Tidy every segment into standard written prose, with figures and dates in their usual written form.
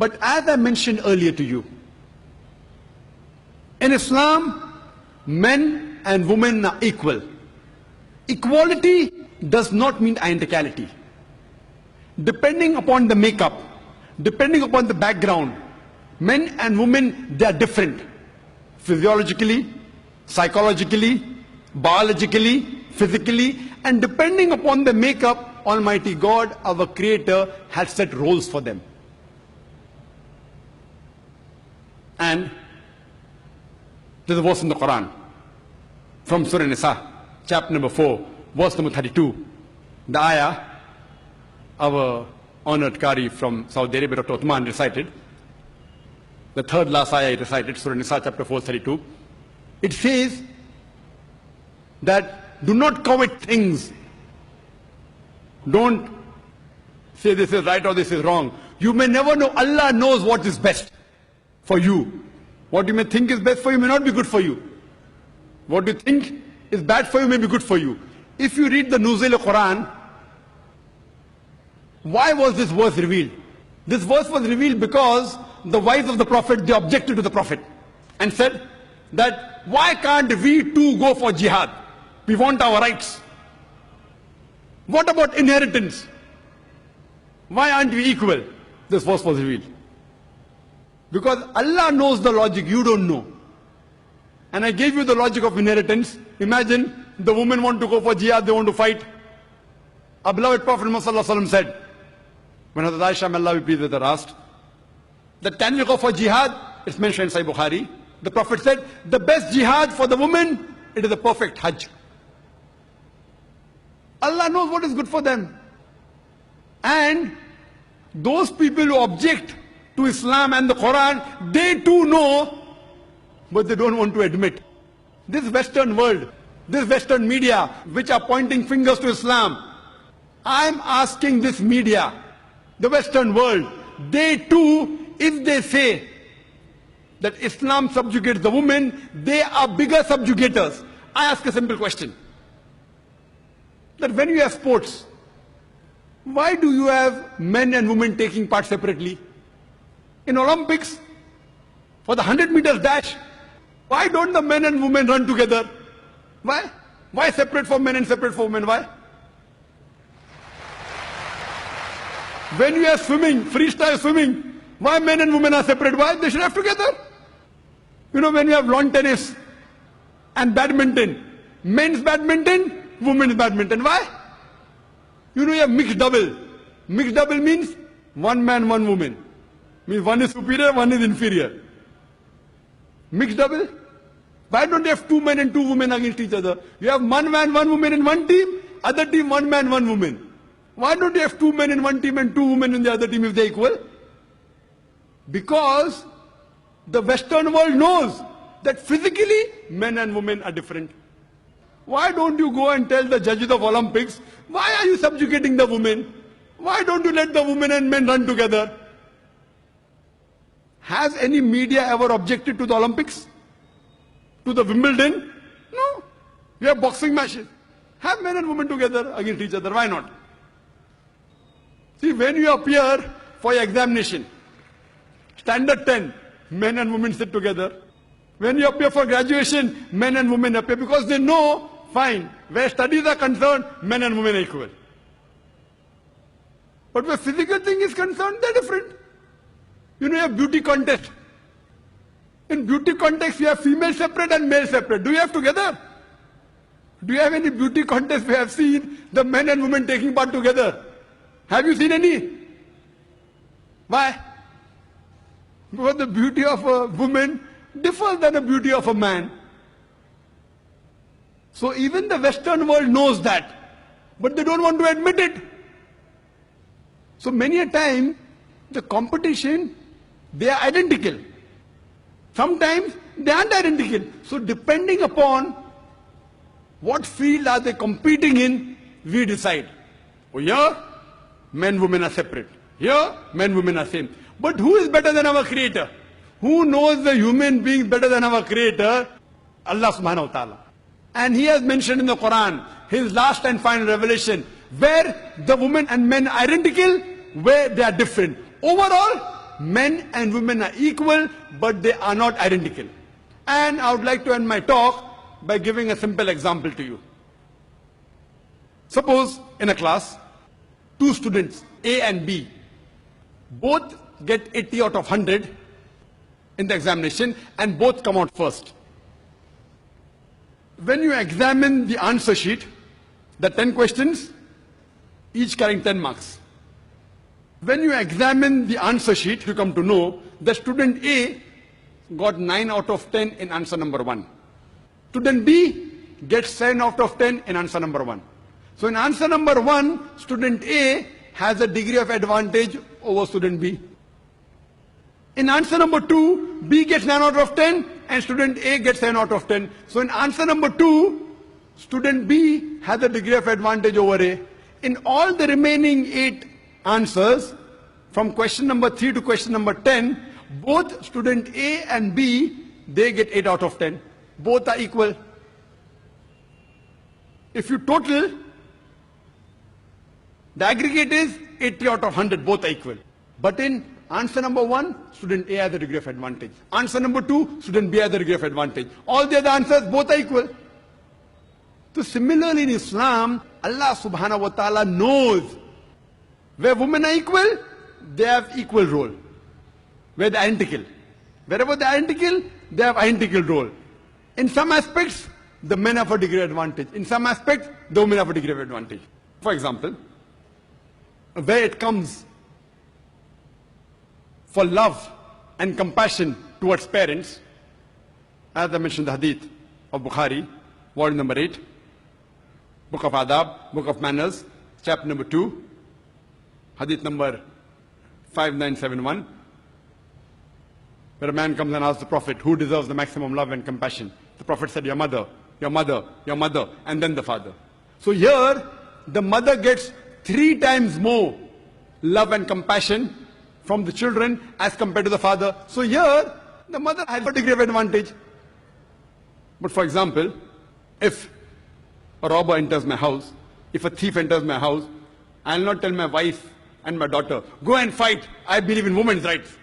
But as I mentioned earlier to you, in Islam, men and women are equal. Equality does not mean identicality. Depending upon the makeup, depending upon the background, men and women, they are different. Physiologically, psychologically, biologically, physically, and depending upon the makeup, Almighty God, our Creator, has set roles for them. And there's a verse in the Quran from Surah Nisa, chapter number 4, verse number 32. The ayah, our honored Qari from Saudi Arabia, Dr. Uthman, recited. The third last ayah he recited, Surah Nisa, chapter 4, 32. It says that do not covet things. Don't say this is right or this is wrong. You may never know. Allah knows what is best for you. What you may think is best for you may not be good for you. What you think is bad for you may be good for you. If you read the Nuzul Quran, why was this verse revealed? This verse was revealed because the wives of the Prophet, they objected to the Prophet and said that why can't we too go for jihad? We want our rights. What about inheritance? Why aren't we equal? This verse was revealed. Because Allah knows the logic, you don't know. And I gave you the logic of inheritance. Imagine the women want to go for jihad, they want to fight. Our beloved Prophet Muhammad said, when Hazrat Aisha, may Allah be pleased with her, asked, that can we go for jihad? It's mentioned in Sahih Bukhari. The Prophet said, the best jihad for the woman, it is the perfect Hajj. Allah knows what is good for them. And those people who object to Islam and the Quran, they too know, but they don't want to admit. This Western world, this Western media, which are pointing fingers to Islam, I'm asking this media, the Western world, they too, if they say that Islam subjugates the women, they are bigger subjugators. I ask a simple question. That when you have sports, why do you have men and women taking part separately? In Olympics, for the 100 meters dash, why don't the men and women run together? Why? Why separate for men and separate for women? Why? When you are swimming, freestyle swimming, why men and women are separate? Why? They should have together. You know, when you have lawn tennis and badminton, men's badminton, women's badminton. Why? You know, you have mixed double. Mixed double means one man, one woman. Means one is superior, one is inferior. Mixed double? Why don't you have two men and two women against each other? You have one man, one woman in one team, other team one man, one woman. Why don't you have two men in one team and two women in the other team if they're equal? Because the Western world knows that physically men and women are different. Why don't you go and tell the judges of Olympics, why are you subjugating the women? Why don't you let the women and men run together? Has any media ever objected to the Olympics? To the Wimbledon? No. You have boxing matches. Have men and women together against each other. Why not? See, when you appear for your examination, standard 10, men and women sit together. When you appear for graduation, men and women appear because they know, fine, where studies are concerned, men and women are equal. But where physical thing is concerned, they're different. You know, you have beauty contest. In beauty contest, you have female separate and male separate. Do you have together? Do you have any beauty contest we have seen the men and women taking part together? Have you seen any? Why? Because the beauty of a woman differs than the beauty of a man. So even the Western world knows that, but they don't want to admit it. So many a time, the competition, they are identical. Sometimes they aren't identical. So depending upon what field are they competing in, we decide. Oh, here, men, women are separate. Here, men, women are same. But who is better than our Creator? Who knows the human being better than our Creator? Allah subhanahu wa ta'ala. And He has mentioned in the Quran, His last and final revelation, where the women and men are identical, where they are different. Overall, men and women are equal, but they are not identical. And I would like to end my talk by giving a simple example to you. Suppose in a class, two students, A and B, both get 80 out of 100 in the examination and both come out first. When you examine the answer sheet, the 10 questions, each carrying 10 marks. When you examine the answer sheet, you come to know that student A got 9 out of 10 in answer number 1. Student B gets 7 out of 10 in answer number 1. So in answer number 1, student A has a degree of advantage over student B. In answer number 2, B gets 9 out of 10 and student A gets 7 out of 10. So in answer number 2, student B has a degree of advantage over A. In all the remaining 8 answers, from question number 3 to question number 10, both student A and B, they get 8 out of 10. Both are equal. If you total, the aggregate is 80 out of 100, both are equal. But in answer number 1, student A has a degree of advantage. Answer number 2, student B has a degree of advantage. All the other answers, both are equal. So similarly in Islam, Allah subhanahu wa ta'ala knows where women are equal, they have equal role. Where they are identical. Wherever they are identical, they have identical role. In some aspects, the men have a degree of advantage. In some aspects, the women have a degree of advantage. For example, where it comes for love and compassion towards parents, as I mentioned the hadith of Bukhari, volume number 8, book of Adab, book of Manners, chapter number 2, hadith number 5971, where a man comes and asks the Prophet, who deserves the maximum love and compassion? The Prophet said, your mother, your mother, your mother, and then the father. So here, the mother gets 3 times more love and compassion from the children as compared to the father. So here, the mother has a degree of advantage. But for example, if a robber enters my house, if a thief enters my house, I will not tell my wife and my daughter, go and fight, I believe in women's rights.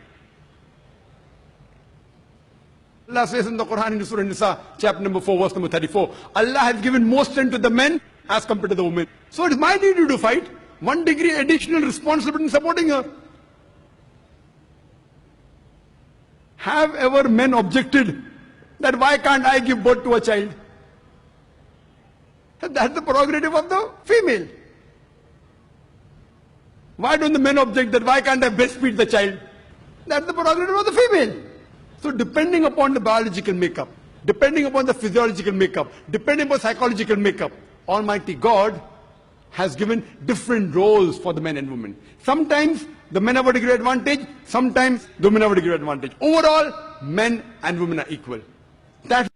Allah says in the Quran in Surah Nisa, chapter number 4, verse number 34, Allah has given more strength to the men as compared to the women. So it is my duty to fight. 1 degree additional responsibility in supporting her. Have ever men objected that why can't I give birth to a child? That's the prerogative of the female. Why don't the men object that why can't I breastfeed the child? That's the prerogative of the female. So depending upon the biological makeup, depending upon the physiological makeup, depending upon psychological makeup, Almighty God has given different roles for the men and women. Sometimes the men have a degree of advantage, sometimes the women have a degree of advantage. Overall, men and women are equal. That's